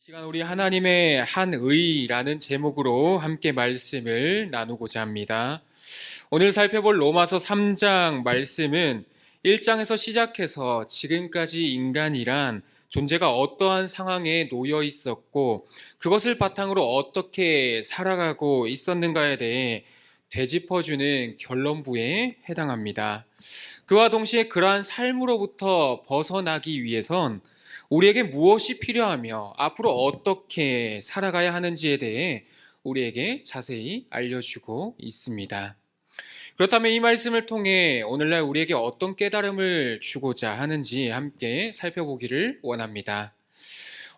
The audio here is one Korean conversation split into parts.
시간 우리 하나님의 한 의라는 제목으로 함께 말씀을 나누고자 합니다. 오늘 살펴볼 로마서 3장 말씀은 1장에서 시작해서 지금까지 인간이란 존재가 어떠한 상황에 놓여 있었고 그것을 바탕으로 어떻게 살아가고 있었는가에 대해 되짚어주는 결론부에 해당합니다. 그와 동시에 그러한 삶으로부터 벗어나기 위해선 우리에게 무엇이 필요하며 앞으로 어떻게 살아가야 하는지에 대해 우리에게 자세히 알려주고 있습니다. 그렇다면 이 말씀을 통해 오늘날 우리에게 어떤 깨달음을 주고자 하는지 함께 살펴보기를 원합니다.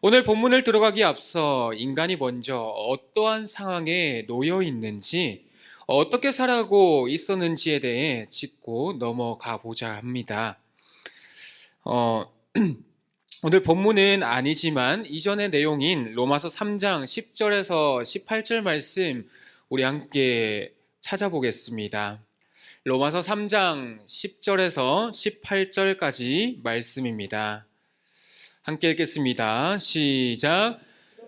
오늘 본문을 들어가기 앞서 인간이 먼저 어떠한 상황에 놓여 있는지, 어떻게 살아가고 있었는지에 대해 짚고 넘어가 보자 합니다. 오늘 본문은 아니지만 이전의 내용인 로마서 3장 10절에서 18절 말씀 우리 함께 찾아보겠습니다. 로마서 3장 10절에서 18절까지 말씀입니다. 함께 읽겠습니다. 시작.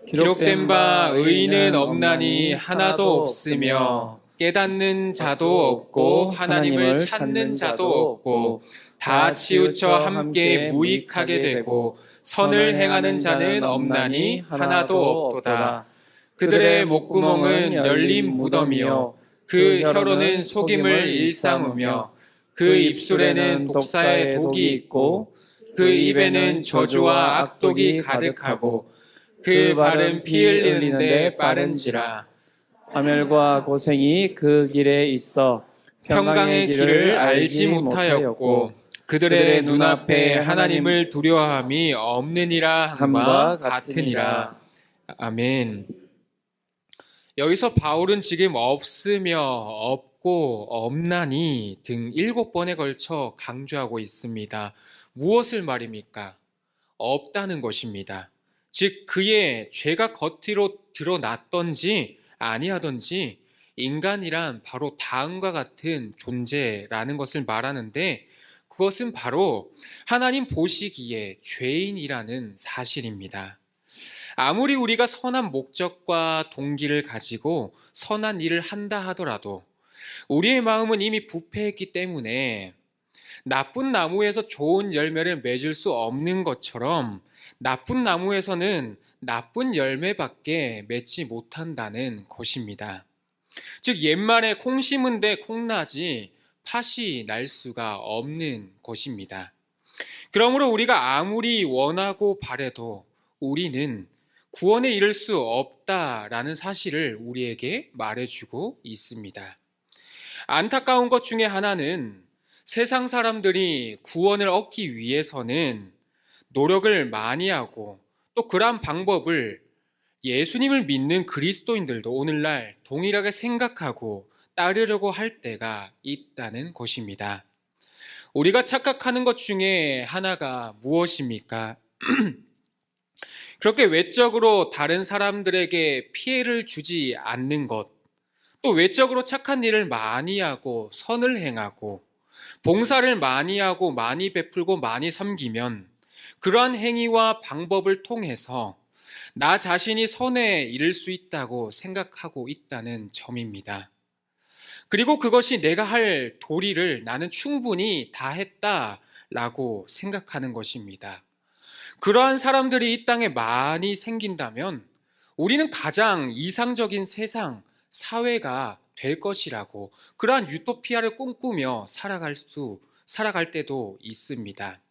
기록된 바 의인은 없나니 하나도 없으며 깨닫는 자도 없고 하나님을 찾는 자도 없고 다 치우쳐 함께 무익하게 되고 선을 행하는 자는 없나니 하나도 없도다. 그들의 목구멍은 열린 무덤이요 그 혀로는 속임을 일삼으며 그 입술에는 독사의 독이 있고 그 입에는 저주와 악독이 가득하고 그 발은 피 흘리는데 빠른지라. 파멸과 고생이 그 길에 있어 평강의 길을 알지 못하였고 그들의 눈앞에 하나님을 두려워함이 없느니라 함과 같으니라. 아멘. 여기서 바울은 지금 없으며 없고 없나니 등 7번에 걸쳐 강조하고 있습니다. 무엇을 말입니까? 없다는 것입니다. 즉 그의 죄가 겉으로 드러났던지 아니하던지 인간이란 바로 다음과 같은 존재라는 것을 말하는데 그것은 바로 하나님 보시기에 죄인이라는 사실입니다. 아무리 우리가 선한 목적과 동기를 가지고 선한 일을 한다 하더라도 우리의 마음은 이미 부패했기 때문에 나쁜 나무에서 좋은 열매를 맺을 수 없는 것처럼 나쁜 나무에서는 나쁜 열매밖에 맺지 못한다는 것입니다. 즉 옛말에 콩 심은데 콩나지 팥이 날 수가 없는 것입니다. 그러므로 우리가 아무리 원하고 바래도 우리는 구원에 이를 수 없다라는 사실을 우리에게 말해주고 있습니다. 안타까운 것 중에 하나는 세상 사람들이 구원을 얻기 위해서는 노력을 많이 하고 또 그러한 방법을 예수님을 믿는 그리스도인들도 오늘날 동일하게 생각하고 따르려고 할 때가 있다는 것입니다. 우리가 착각하는 것 중에 하나가 무엇입니까? 그렇게 외적으로 다른 사람들에게 피해를 주지 않는 것, 또 외적으로 착한 일을 많이 하고 선을 행하고 봉사를 많이 하고 많이 베풀고 많이 섬기면 그러한 행위와 방법을 통해서 나 자신이 선에 이를 수 있다고 생각하고 있다는 점입니다. 그리고 그것이 내가 할 도리를 나는 충분히 다 했다라고 생각하는 것입니다. 그러한 사람들이 이 땅에 많이 생긴다면 우리는 가장 이상적인 세상, 사회가 될 것이라고 그러한 유토피아를 꿈꾸며 살아갈 때도 있습니다.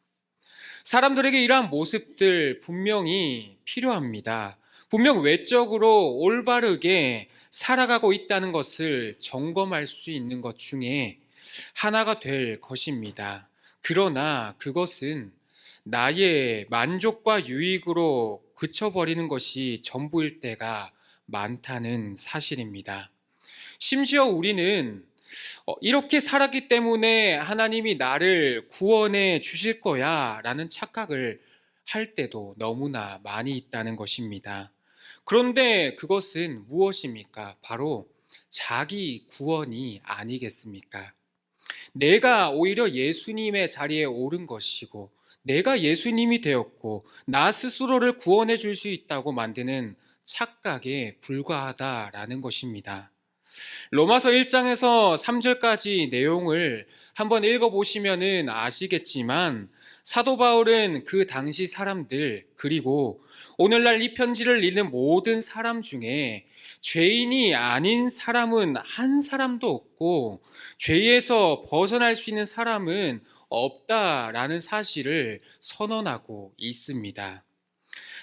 사람들에게 이러한 모습들 분명히 필요합니다. 분명 외적으로 올바르게 살아가고 있다는 것을 점검할 수 있는 것 중에 하나가 될 것입니다. 그러나 그것은 나의 만족과 유익으로 그쳐버리는 것이 전부일 때가 많다는 사실입니다. 심지어 우리는 이렇게 살았기 때문에 하나님이 나를 구원해 주실 거야 라는 착각을 할 때도 너무나 많이 있다는 것입니다. 그런데 그것은 무엇입니까? 바로 자기 구원이 아니겠습니까? 내가 오히려 예수님의 자리에 오른 것이고 내가 예수님이 되었고 나 스스로를 구원해 줄 수 있다고 만드는 착각에 불과하다라는 것입니다. 로마서 1장에서 3절까지 내용을 한번 읽어보시면 아시겠지만 사도 바울은 그 당시 사람들 그리고 오늘날 이 편지를 읽는 모든 사람 중에 죄인이 아닌 사람은 한 사람도 없고 죄에서 벗어날 수 있는 사람은 없다라는 사실을 선언하고 있습니다.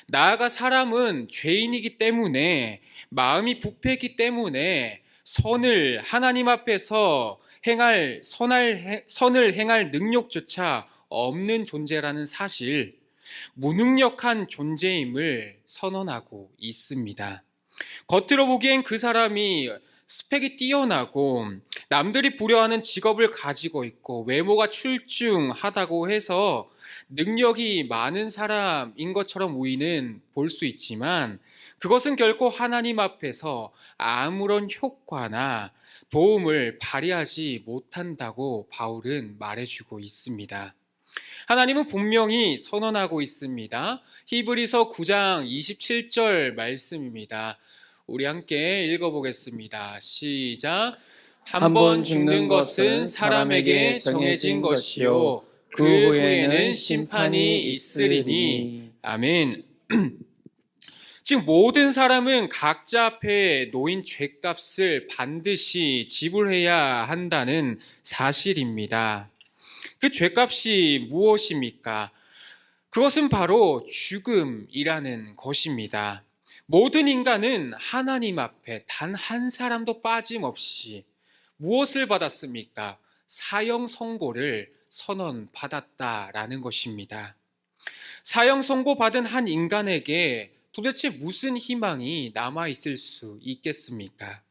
나아가 사람은 죄인이기 때문에 마음이 부패했기 때문에 선을 하나님 앞에서 선을 행할 능력조차 없는 존재라는 사실, 무능력한 존재임을 선언하고 있습니다. 겉으로 보기엔 그 사람이 스펙이 뛰어나고 남들이 부려하는 직업을 가지고 있고 외모가 출중하다고 해서 능력이 많은 사람인 것처럼 우리는 볼 수 있지만 그것은 결코 하나님 앞에서 아무런 효과나 도움을 발휘하지 못한다고 바울은 말해주고 있습니다. 하나님은 분명히 선언하고 있습니다. 히브리서 9장 27절 말씀입니다. 우리 함께 읽어보겠습니다. 시작. 한 번 죽는 것은 사람에게 정해진 것이요 그 후에는 심판이 있으리니. 아멘. 즉 모든 사람은 각자 앞에 놓인 죄값을 반드시 지불해야 한다는 사실입니다. 그 죄값이 무엇입니까? 그것은 바로 죽음이라는 것입니다. 모든 인간은 하나님 앞에 단 한 사람도 빠짐없이 무엇을 받았습니까? 사형 선고를 선언받았다라는 것입니다. 사형 선고받은 한 인간에게 도대체 무슨 희망이 남아있을 수 있겠습니까?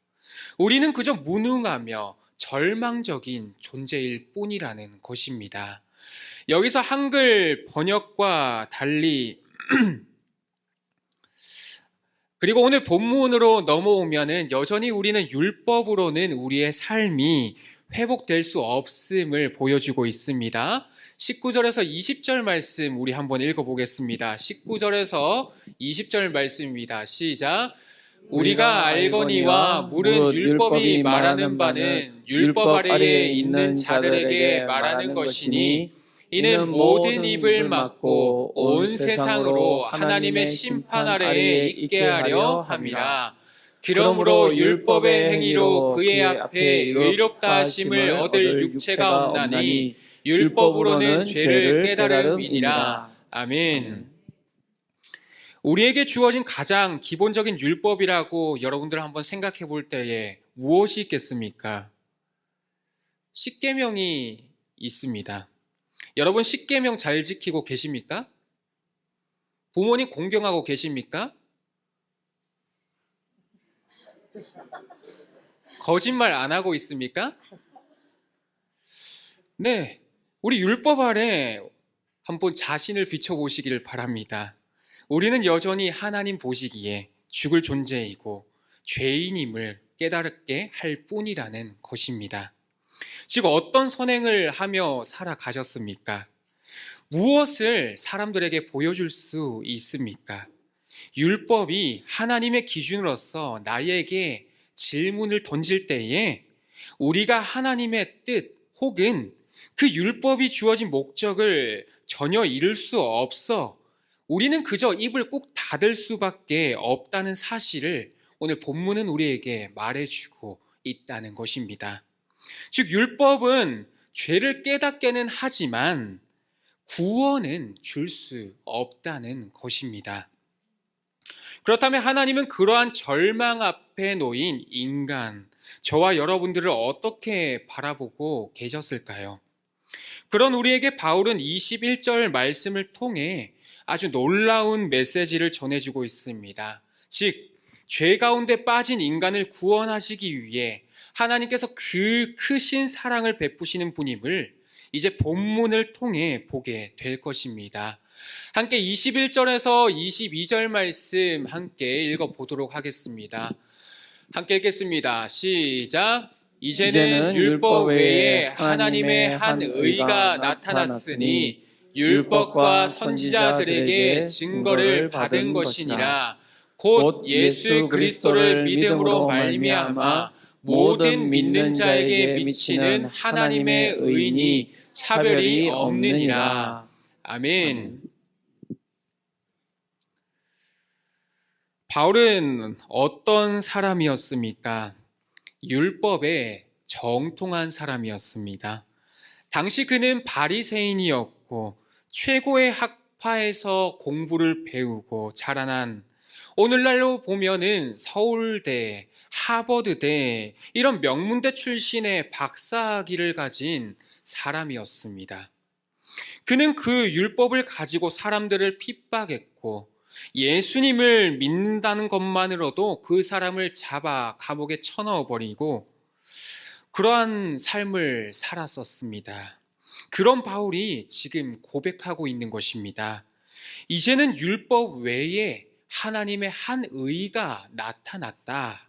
우리는 그저 무능하며 절망적인 존재일 뿐이라는 것입니다. 여기서 한글 번역과 달리 그리고 오늘 본문으로 넘어오면은 여전히 우리는 율법으로는 우리의 삶이 회복될 수 없음을 보여주고 있습니다. 19절에서 20절 말씀 우리 한번 읽어보겠습니다. 19절에서 20절 말씀입니다. 시작. 우리가 알거니와 물은 율법이 말하는 바는 율법 아래에 있는 자들에게 말하는 것이니 이는 모든 입을 막고 온 세상으로 하나님의 심판 아래에 있게 하려 함이라. 그러므로 율법의 행위로 그의 앞에 의롭다 하심을 얻을 육체가 없나니 율법으로는 죄를 깨달음이니라. 아멘. 우리에게 주어진 가장 기본적인 율법이라고 여러분들 한번 생각해 볼 때에 무엇이 있겠습니까? 십계명이 있습니다. 여러분 십계명 잘 지키고 계십니까? 부모님 공경하고 계십니까? 거짓말 안 하고 있습니까? 네, 우리 율법 아래 한번 자신을 비춰보시기를 바랍니다. 우리는 여전히 하나님 보시기에 죽을 존재이고 죄인임을 깨닫게 할 뿐이라는 것입니다. 즉 어떤 선행을 하며 살아가셨습니까? 무엇을 사람들에게 보여줄 수 있습니까? 율법이 하나님의 기준으로서 나에게 질문을 던질 때에 우리가 하나님의 뜻 혹은 그 율법이 주어진 목적을 전혀 이룰 수 없어 우리는 그저 입을 꾹 닫을 수밖에 없다는 사실을 오늘 본문은 우리에게 말해주고 있다는 것입니다. 즉 율법은 죄를 깨닫게는 하지만 구원은 줄 수 없다는 것입니다. 그렇다면 하나님은 그러한 절망 앞에 놓인 인간, 저와 여러분들을 어떻게 바라보고 계셨을까요? 그런 우리에게 바울은 21절 말씀을 통해 아주 놀라운 메시지를 전해주고 있습니다. 즉, 죄 가운데 빠진 인간을 구원하시기 위해 하나님께서 그 크신 사랑을 베푸시는 분임을 이제 본문을 통해 보게 될 것입니다. 함께 21절에서 22절 말씀 함께 읽어보도록 하겠습니다. 함께 읽겠습니다. 시작. 이제는 율법 외에 하나님의 한 의가 나타났으니 율법과 선지자들에게 증거를 받은 것이니라. 곧 예수 그리스도를 믿음으로 말미암아 모든 믿는 자에게 미치는 하나님의 의인이 차별이 없느니라. 아멘. 바울은 어떤 사람이었습니까? 율법에 정통한 사람이었습니다. 당시 그는 바리새인이었고 최고의 학파에서 공부를 배우고 자라난, 오늘날로 보면은 서울대, 하버드대 이런 명문대 출신의 박사학위를 가진 사람이었습니다. 그는 그 율법을 가지고 사람들을 핍박했고 예수님을 믿는다는 것만으로도 그 사람을 잡아 감옥에 쳐넣어버리고 그러한 삶을 살았었습니다. 그런 바울이 지금 고백하고 있는 것입니다. 이제는 율법 외에 하나님의 한 의가 나타났다.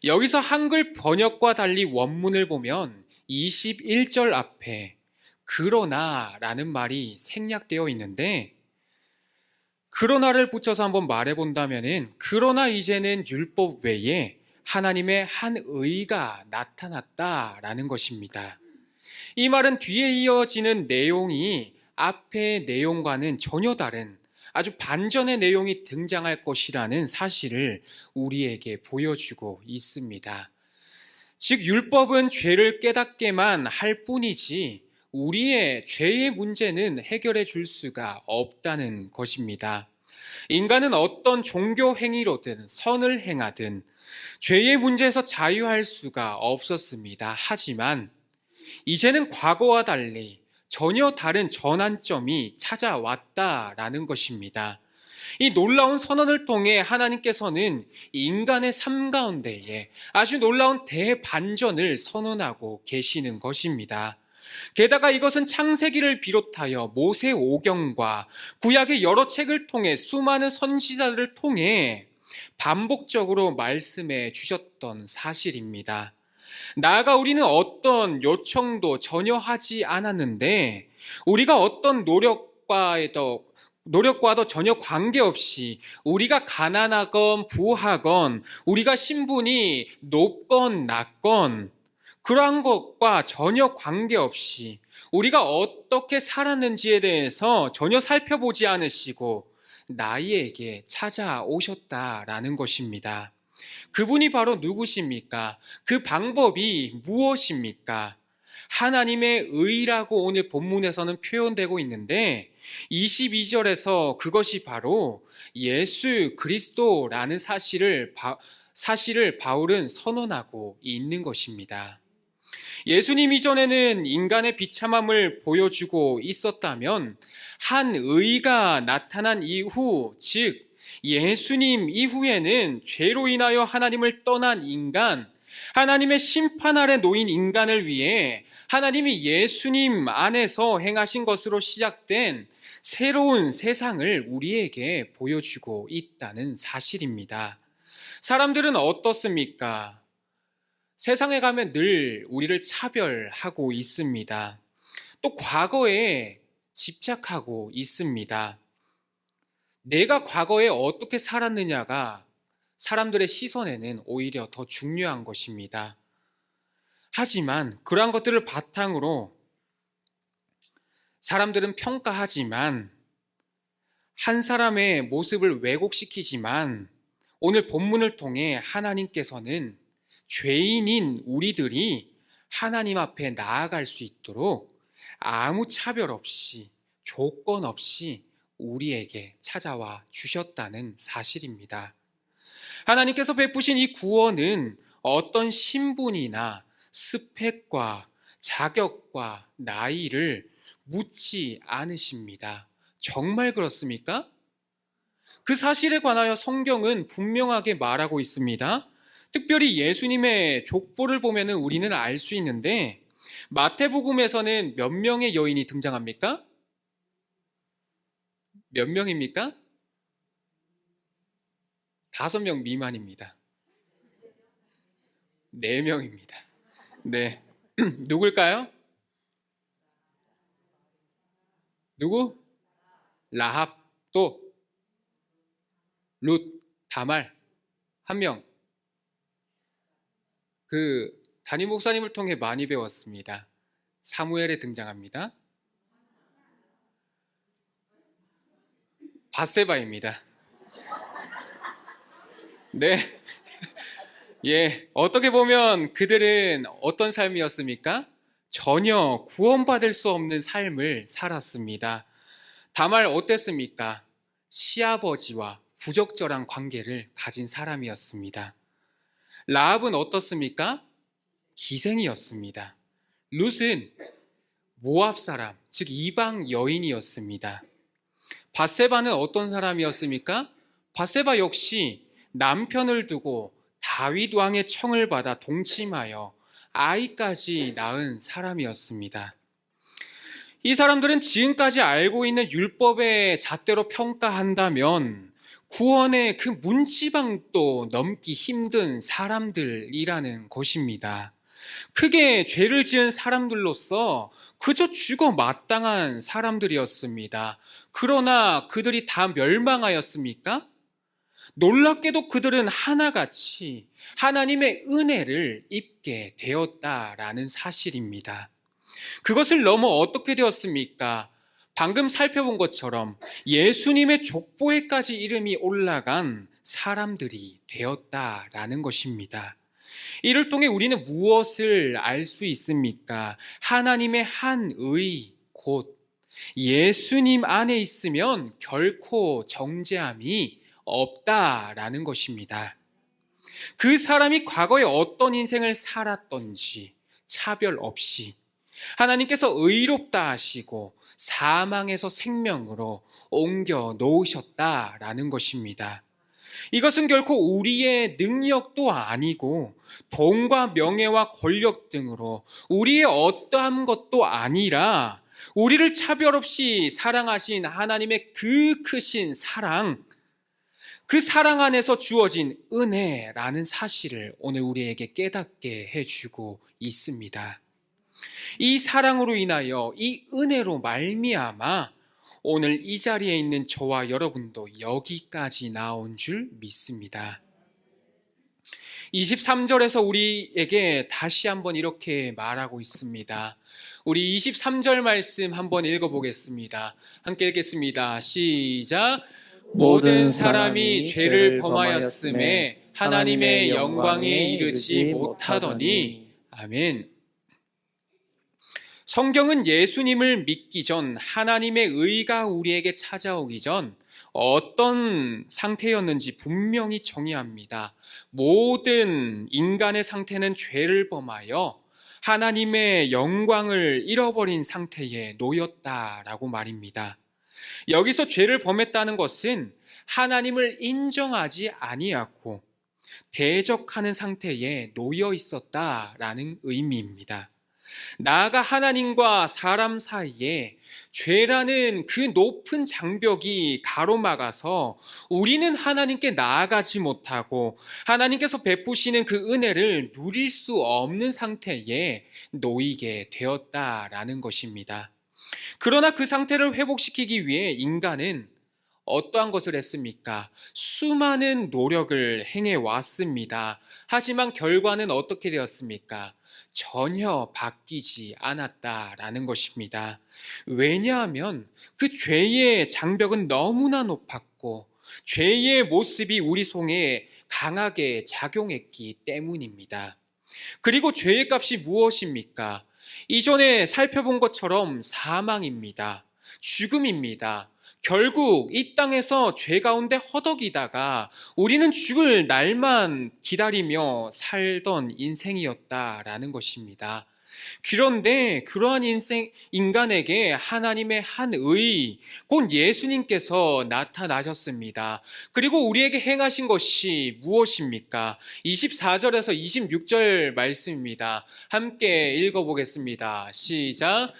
여기서 한글 번역과 달리 원문을 보면 21절 앞에 그러나 라는 말이 생략되어 있는데, 그러나를 붙여서 한번 말해본다면 그러나 이제는 율법 외에 하나님의 한 의가 나타났다라는 것입니다. 이 말은 뒤에 이어지는 내용이 앞의 내용과는 전혀 다른 아주 반전의 내용이 등장할 것이라는 사실을 우리에게 보여주고 있습니다. 즉 율법은 죄를 깨닫게만 할 뿐이지 우리의 죄의 문제는 해결해 줄 수가 없다는 것입니다. 인간은 어떤 종교 행위로든 선을 행하든 죄의 문제에서 자유할 수가 없었습니다. 하지만 이제는 과거와 달리 전혀 다른 전환점이 찾아왔다라는 것입니다. 이 놀라운 선언을 통해 하나님께서는 인간의 삶 가운데에 아주 놀라운 대반전을 선언하고 계시는 것입니다. 게다가 이것은 창세기를 비롯하여 모세오경과 구약의 여러 책을 통해 수많은 선지자들을 통해 반복적으로 말씀해 주셨던 사실입니다. 나아가 우리는 어떤 요청도 전혀 하지 않았는데 우리가 어떤 노력과도 전혀 관계없이 우리가 가난하건 부하건 우리가 신분이 높건 낮건 그러한 것과 전혀 관계없이 우리가 어떻게 살았는지에 대해서 전혀 살펴보지 않으시고 나에게 찾아오셨다라는 것입니다. 그분이 바로 누구십니까? 그 방법이 무엇입니까? 하나님의 의라고 오늘 본문에서는 표현되고 있는데 22절에서 그것이 바로 예수 그리스도라는 사실을 바울은 선언하고 있는 것입니다. 예수님 이전에는 인간의 비참함을 보여주고 있었다면 한 의가 나타난 이후, 즉 예수님 이후에는 죄로 인하여 하나님을 떠난 인간, 하나님의 심판 아래 놓인 인간을 위해 하나님이 예수님 안에서 행하신 것으로 시작된 새로운 세상을 우리에게 보여주고 있다는 사실입니다. 사람들은 어떻습니까? 세상에 가면 늘 우리를 차별하고 있습니다. 또 과거에 집착하고 있습니다. 내가 과거에 어떻게 살았느냐가 사람들의 시선에는 오히려 더 중요한 것입니다. 하지만 그러한 것들을 바탕으로 사람들은 평가하지만 한 사람의 모습을 왜곡시키지만 오늘 본문을 통해 하나님께서는 죄인인 우리들이 하나님 앞에 나아갈 수 있도록 아무 차별 없이 조건 없이 우리에게 찾아와 주셨다는 사실입니다. 하나님께서 베푸신 이 구원은 어떤 신분이나 스펙과 자격과 나이를 묻지 않으십니다. 정말 그렇습니까? 그 사실에 관하여 성경은 분명하게 말하고 있습니다. 특별히 예수님의 족보를 보면 우리는 알 수 있는데 마태복음에서는 몇 명의 여인이 등장합니까? 몇 명입니까? 5명 미만입니다. 4명입니다. 네. 누굴까요? 누구? 라합, 또 룻, 다말, 한 명. 담임 목사님을 통해 많이 배웠습니다. 사무엘에 등장합니다. 밧세바입니다. 네. 예, 어떻게 보면 그들은 어떤 삶이었습니까? 전혀 구원받을 수 없는 삶을 살았습니다. 다말 어땠습니까? 시아버지와 부적절한 관계를 가진 사람이었습니다. 라합은 어떻습니까? 기생이었습니다. 룻은 모압 사람, 즉 이방 여인이었습니다. 밧세바는 어떤 사람이었습니까? 밧세바 역시 남편을 두고 다윗 왕의 청을 받아 동침하여 아이까지 낳은 사람이었습니다. 이 사람들은 지금까지 알고 있는 율법의 잣대로 평가한다면 구원의 그 문지방도 넘기 힘든 사람들이라는 것입니다. 크게 죄를 지은 사람들로서 그저 죽어 마땅한 사람들이었습니다. 그러나 그들이 다 멸망하였습니까? 놀랍게도 그들은 하나같이 하나님의 은혜를 입게 되었다라는 사실입니다. 그것을 넘어 어떻게 되었습니까? 방금 살펴본 것처럼 예수님의 족보에까지 이름이 올라간 사람들이 되었다라는 것입니다. 이를 통해 우리는 무엇을 알 수 있습니까? 하나님의 한 의, 곧 예수님 안에 있으면 결코 정죄함이 없다라는 것입니다. 그 사람이 과거에 어떤 인생을 살았던지 차별 없이 하나님께서 의롭다 하시고 사망에서 생명으로 옮겨 놓으셨다라는 것입니다. 이것은 결코 우리의 능력도 아니고 돈과 명예와 권력 등으로 우리의 어떠한 것도 아니라 우리를 차별 없이 사랑하신 하나님의 그 크신 사랑, 그 사랑 안에서 주어진 은혜라는 사실을 오늘 우리에게 깨닫게 해주고 있습니다. 이 사랑으로 인하여 이 은혜로 말미암아 오늘 이 자리에 있는 저와 여러분도 여기까지 나온 줄 믿습니다. 23절에서 우리에게 다시 한번 이렇게 말하고 있습니다. 우리 23절 말씀 한번 읽어보겠습니다. 함께 읽겠습니다. 시작. 모든 사람이 죄를 범하였음에 하나님의 영광에 이르지 못하더니. 아멘. 성경은 예수님을 믿기 전 하나님의 의가 우리에게 찾아오기 전 어떤 상태였는지 분명히 정의합니다. 모든 인간의 상태는 죄를 범하여 하나님의 영광을 잃어버린 상태에 놓였다라고 말입니다. 여기서 죄를 범했다는 것은 하나님을 인정하지 아니하고 대적하는 상태에 놓여 있었다라는 의미입니다. 나아가 하나님과 사람 사이에 죄라는 그 높은 장벽이 가로막아서 우리는 하나님께 나아가지 못하고 하나님께서 베푸시는 그 은혜를 누릴 수 없는 상태에 놓이게 되었다라는 것입니다. 그러나 그 상태를 회복시키기 위해 인간은 어떠한 것을 했습니까? 수많은 노력을 행해 왔습니다. 하지만 결과는 어떻게 되었습니까? 전혀 바뀌지 않았다라는 것입니다. 왜냐하면 그 죄의 장벽은 너무나 높았고 죄의 모습이 우리 속에 강하게 작용했기 때문입니다. 그리고 죄의 값이 무엇입니까? 이전에 살펴본 것처럼 사망입니다. 죽음입니다. 결국 이 땅에서 죄 가운데 허덕이다가 우리는 죽을 날만 기다리며 살던 인생이었다라는 것입니다. 그런데 그러한 인간에게 하나님의 한 의, 곧 예수님께서 나타나셨습니다. 그리고 우리에게 행하신 것이 무엇입니까? 24절에서 26절 말씀입니다. 함께 읽어보겠습니다. 시작.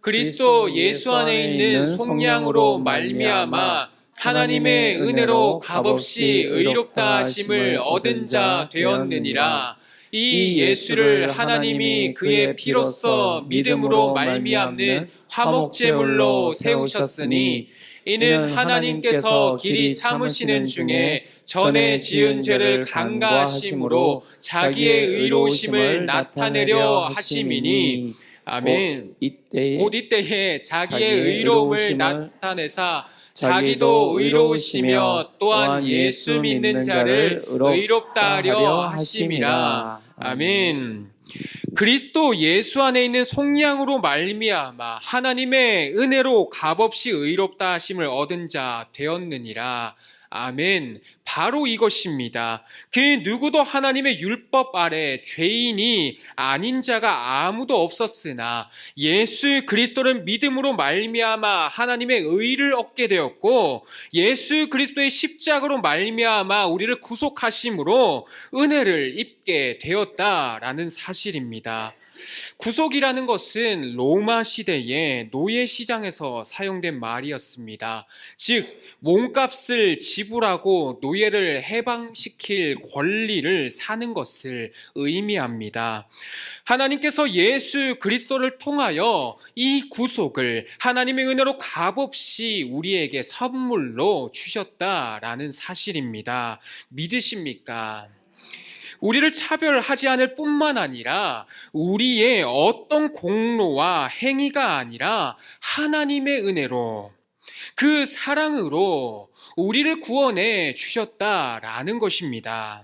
그리스도 예수 안에 있는 속량으로 말미암아 하나님의 은혜로 값없이 의롭다 하심을 얻은 자 되었느니라. 이 예수를 하나님이 그의 피로써 믿음으로 말미암는 화목제물로 세우셨으니 이는 하나님께서 길이 참으시는 중에 전에 지은 죄를 간과하심으로 자기의 의로우심을 나타내려 하심이니 아멘. 곧 이때에 자기의 의로움을 나타내사 자기도 의로우시며 또한 예수 믿는 자를 의롭다 하려 하심이라. 아멘. 그리스도 예수 안에 있는 속량으로 말미암아 하나님의 은혜로 값없이 의롭다 하심을 얻은 자 되었느니라. 아멘. 바로 이것입니다. 그 누구도 하나님의 율법 아래 죄인이 아닌 자가 아무도 없었으나 예수 그리스도를 믿음으로 말미암아 하나님의 의를 얻게 되었고 예수 그리스도의 십자가로 말미암아 우리를 구속하심으로 은혜를 입게 되었다라는 사실입니다. 구속이라는 것은 로마 시대의 노예 시장에서 사용된 말이었습니다. 즉 몸값을 지불하고 노예를 해방시킬 권리를 사는 것을 의미합니다. 하나님께서 예수 그리스도를 통하여 이 구속을 하나님의 은혜로 값없이 우리에게 선물로 주셨다라는 사실입니다. 믿으십니까? 우리를 차별하지 않을 뿐만 아니라 우리의 어떤 공로와 행위가 아니라 하나님의 은혜로 그 사랑으로 우리를 구원해 주셨다라는 것입니다.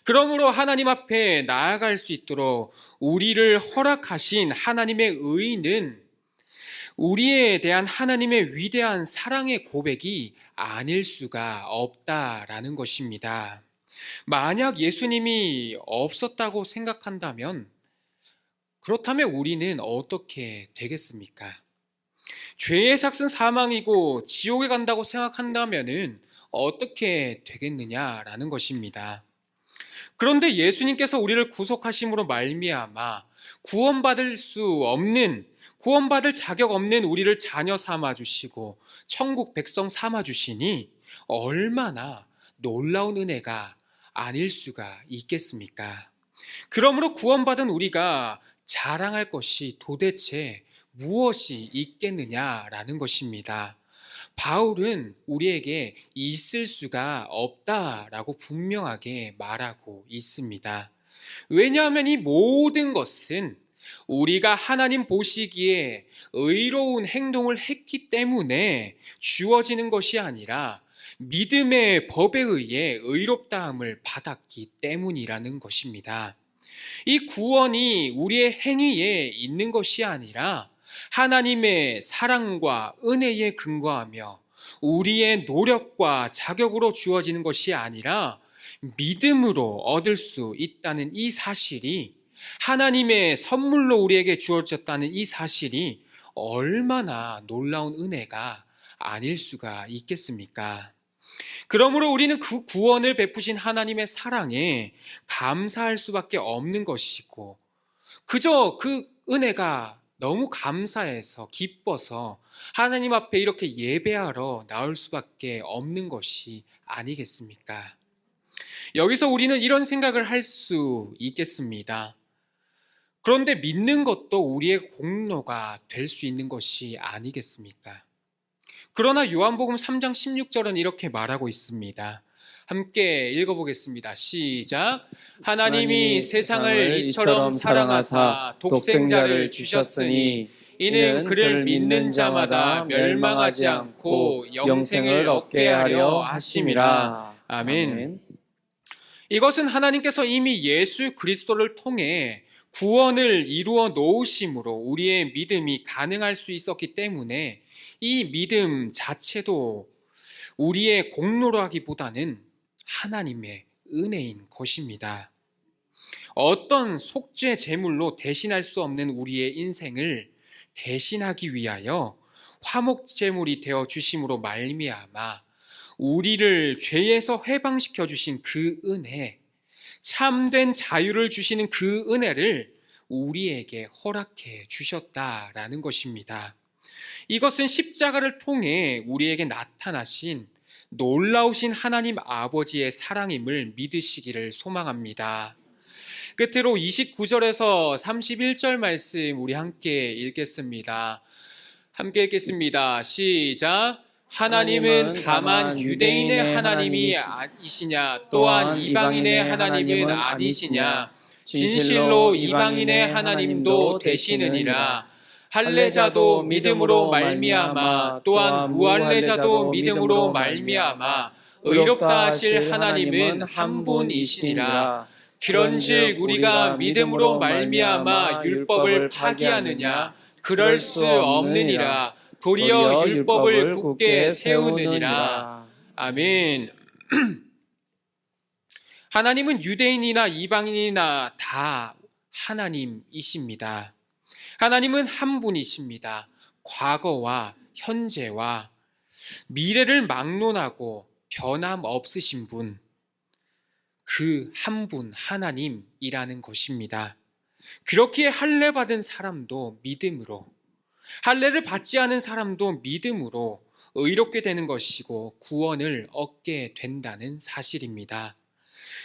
그러므로 하나님 앞에 나아갈 수 있도록 우리를 허락하신 하나님의 의는 우리에 대한 하나님의 위대한 사랑의 고백이 아닐 수가 없다라는 것입니다. 만약 예수님이 없었다고 생각한다면 그렇다면 우리는 어떻게 되겠습니까? 죄의 삭은 사망이고 지옥에 간다고 생각한다면 어떻게 되겠느냐라는 것입니다. 그런데 예수님께서 우리를 구속하심으로 말미암아 구원받을 자격 없는 우리를 자녀 삼아주시고 천국 백성 삼아주시니 얼마나 놀라운 은혜가 아닐 수가 있겠습니까? 그러므로 구원받은 우리가 자랑할 것이 도대체 무엇이 있겠느냐라는 것입니다. 바울은 우리에게 있을 수가 없다라고 분명하게 말하고 있습니다. 왜냐하면 이 모든 것은 우리가 하나님 보시기에 의로운 행동을 했기 때문에 주어지는 것이 아니라 믿음의 법에 의해 의롭다함을 받았기 때문이라는 것입니다. 이 구원이 우리의 행위에 있는 것이 아니라 하나님의 사랑과 은혜에 근거하며 우리의 노력과 자격으로 주어지는 것이 아니라 믿음으로 얻을 수 있다는 이 사실이 하나님의 선물로 우리에게 주어졌다는 이 사실이 얼마나 놀라운 은혜가 아닐 수가 있겠습니까? 그러므로 우리는 그 구원을 베푸신 하나님의 사랑에 감사할 수밖에 없는 것이고 그저 그 은혜가 너무 감사해서 기뻐서 하나님 앞에 이렇게 예배하러 나올 수밖에 없는 것이 아니겠습니까? 여기서 우리는 이런 생각을 할 수 있겠습니다. 그런데 믿는 것도 우리의 공로가 될 수 있는 것이 아니겠습니까? 그러나 요한복음 3장 16절은 이렇게 말하고 있습니다. 함께 읽어보겠습니다. 시작. 하나님이 세상을 이처럼 사랑하사 독생자를 주셨으니 이는 그를 믿는 자마다 멸망하지 않고 영생을 얻게 하려 하심이라. 아멘. 이것은 하나님께서 이미 예수 그리스도를 통해 구원을 이루어 놓으심으로 우리의 믿음이 가능할 수 있었기 때문에 이 믿음 자체도 우리의 공로로 하기보다는 하나님의 은혜인 것입니다. 어떤 속죄 제물로 대신할 수 없는 우리의 인생을 대신하기 위하여 화목 제물이 되어 주심으로 말미암아 우리를 죄에서 해방시켜 주신 그 은혜, 참된 자유를 주시는 그 은혜를 우리에게 허락해 주셨다라는 것입니다. 이것은 십자가를 통해 우리에게 나타나신 놀라우신 하나님 아버지의 사랑임을 믿으시기를 소망합니다. 끝으로 29절에서 31절 말씀 우리 함께 읽겠습니다. 함께 읽겠습니다. 시작. 하나님은 다만 유대인의 하나님이 아니시냐 또한 이방인의 하나님은 아니시냐 진실로 이방인의 하나님도 되시느니라. 할례자도 믿음으로 말미암아 또한 무할례자도 믿음으로 말미암아 의롭다 하실 하나님은 한 분이시니라. 그런즉 우리가 믿음으로 말미암아 율법을 파기하느냐 그럴 수 없느니라. 도리어 율법을 굳게 세우느니라. 아멘. 하나님은 유대인이나 이방인이나 다 하나님이십니다. 하나님은 한 분이십니다. 과거와 현재와 미래를 막론하고 변함없으신 분, 그 한 분 하나님이라는 것입니다. 그렇기에 할례 받은 사람도 믿음으로, 할례를 받지 않은 사람도 믿음으로 의롭게 되는 것이고 구원을 얻게 된다는 사실입니다.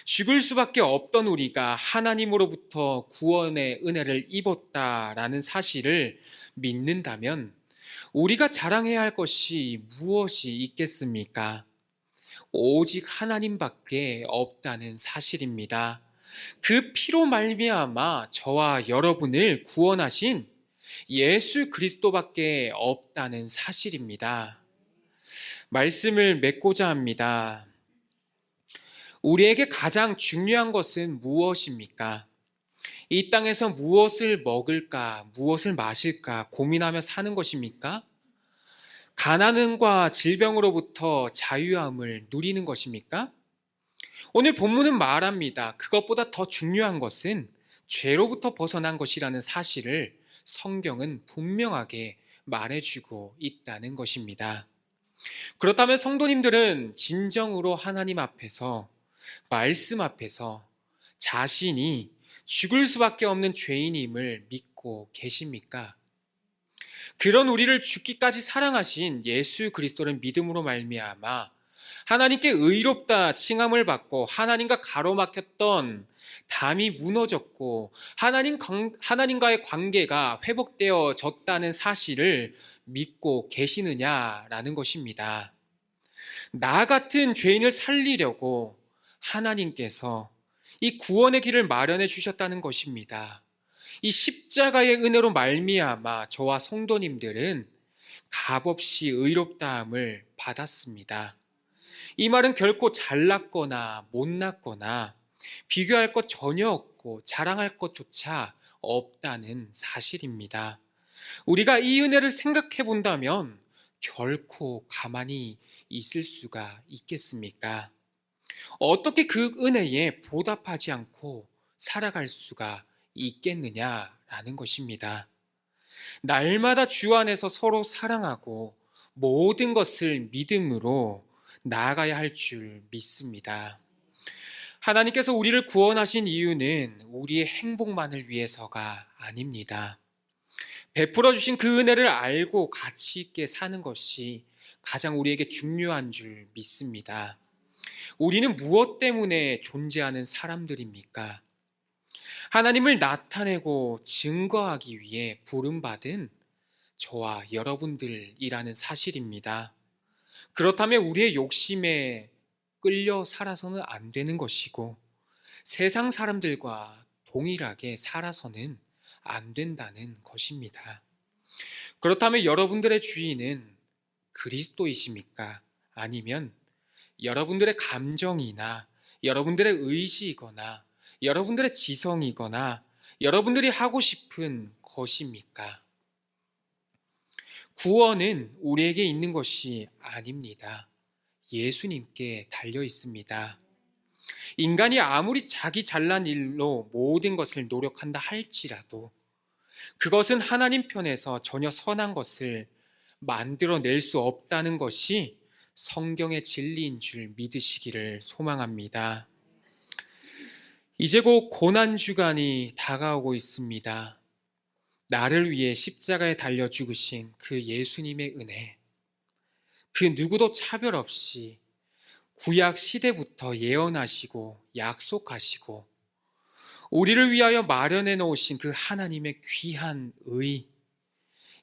죽을 수밖에 없던 우리가 하나님으로부터 구원의 은혜를 입었다라는 사실을 믿는다면 우리가 자랑해야 할 것이 무엇이 있겠습니까? 오직 하나님밖에 없다는 사실입니다. 그 피로 말미암아 저와 여러분을 구원하신 예수 그리스도밖에 없다는 사실입니다. 말씀을 맺고자 합니다. 우리에게 가장 중요한 것은 무엇입니까? 이 땅에서 무엇을 먹을까, 무엇을 마실까 고민하며 사는 것입니까? 가난과 질병으로부터 자유함을 누리는 것입니까? 오늘 본문은 말합니다. 그것보다 더 중요한 것은 죄로부터 벗어난 것이라는 사실을 성경은 분명하게 말해주고 있다는 것입니다. 그렇다면 성도님들은 진정으로 하나님 앞에서, 말씀 앞에서 자신이 죽을 수밖에 없는 죄인임을 믿고 계십니까? 그런 우리를 죽기까지 사랑하신 예수 그리스도를 믿음으로 말미암아 하나님께 의롭다 칭함을 받고 하나님과 가로막혔던 담이 무너졌고 하나님과의 관계가 회복되어졌다는 사실을 믿고 계시느냐라는 것입니다. 나 같은 죄인을 살리려고 하나님께서 이 구원의 길을 마련해 주셨다는 것입니다. 이 십자가의 은혜로 말미암아 저와 성도님들은 값없이 의롭다함을 받았습니다. 이 말은 결코 잘났거나 못났거나 비교할 것 전혀 없고 자랑할 것조차 없다는 사실입니다. 우리가 이 은혜를 생각해 본다면 결코 가만히 있을 수가 있겠습니까? 어떻게 그 은혜에 보답하지 않고 살아갈 수가 있겠느냐라는 것입니다. 날마다 주 안에서 서로 사랑하고 모든 것을 믿음으로 나아가야 할 줄 믿습니다. 하나님께서 우리를 구원하신 이유는 우리의 행복만을 위해서가 아닙니다. 베풀어 주신 그 은혜를 알고 가치 있게 사는 것이 가장 우리에게 중요한 줄 믿습니다. 우리는 무엇 때문에 존재하는 사람들입니까? 하나님을 나타내고 증거하기 위해 부름받은 저와 여러분들이라는 사실입니다. 그렇다면 우리의 욕심에 끌려 살아서는 안 되는 것이고 세상 사람들과 동일하게 살아서는 안 된다는 것입니다. 그렇다면 여러분들의 주인은 그리스도이십니까? 아니면 여러분들의 감정이나 여러분들의 의지이거나 여러분들의 지성이거나 여러분들이 하고 싶은 것입니까? 구원은 우리에게 있는 것이 아닙니다. 예수님께 달려 있습니다. 인간이 아무리 자기 잘난 일로 모든 것을 노력한다 할지라도 그것은 하나님 편에서 전혀 선한 것을 만들어낼 수 없다는 것이 성경의 진리인 줄 믿으시기를 소망합니다. 이제 곧 고난주간이 다가오고 있습니다. 나를 위해 십자가에 달려 죽으신 그 예수님의 은혜, 그 누구도 차별 없이 구약 시대부터 예언하시고 약속하시고 우리를 위하여 마련해 놓으신 그 하나님의 귀한 의,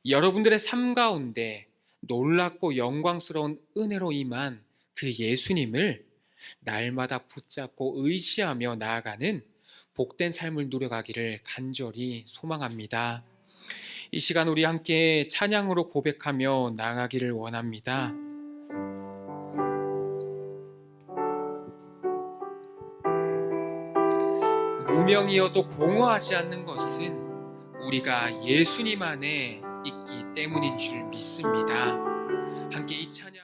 여러분들의 삶 가운데 놀랍고 영광스러운 은혜로 임한 그 예수님을 날마다 붙잡고 의지하며 나아가는 복된 삶을 누려가기를 간절히 소망합니다. 이 시간 우리 함께 찬양으로 고백하며 나아가기를 원합니다. 무명이어도 공허하지 않는 것은 우리가 예수님 안에 있기 때문인 줄 믿습니다. 함께 이 찬양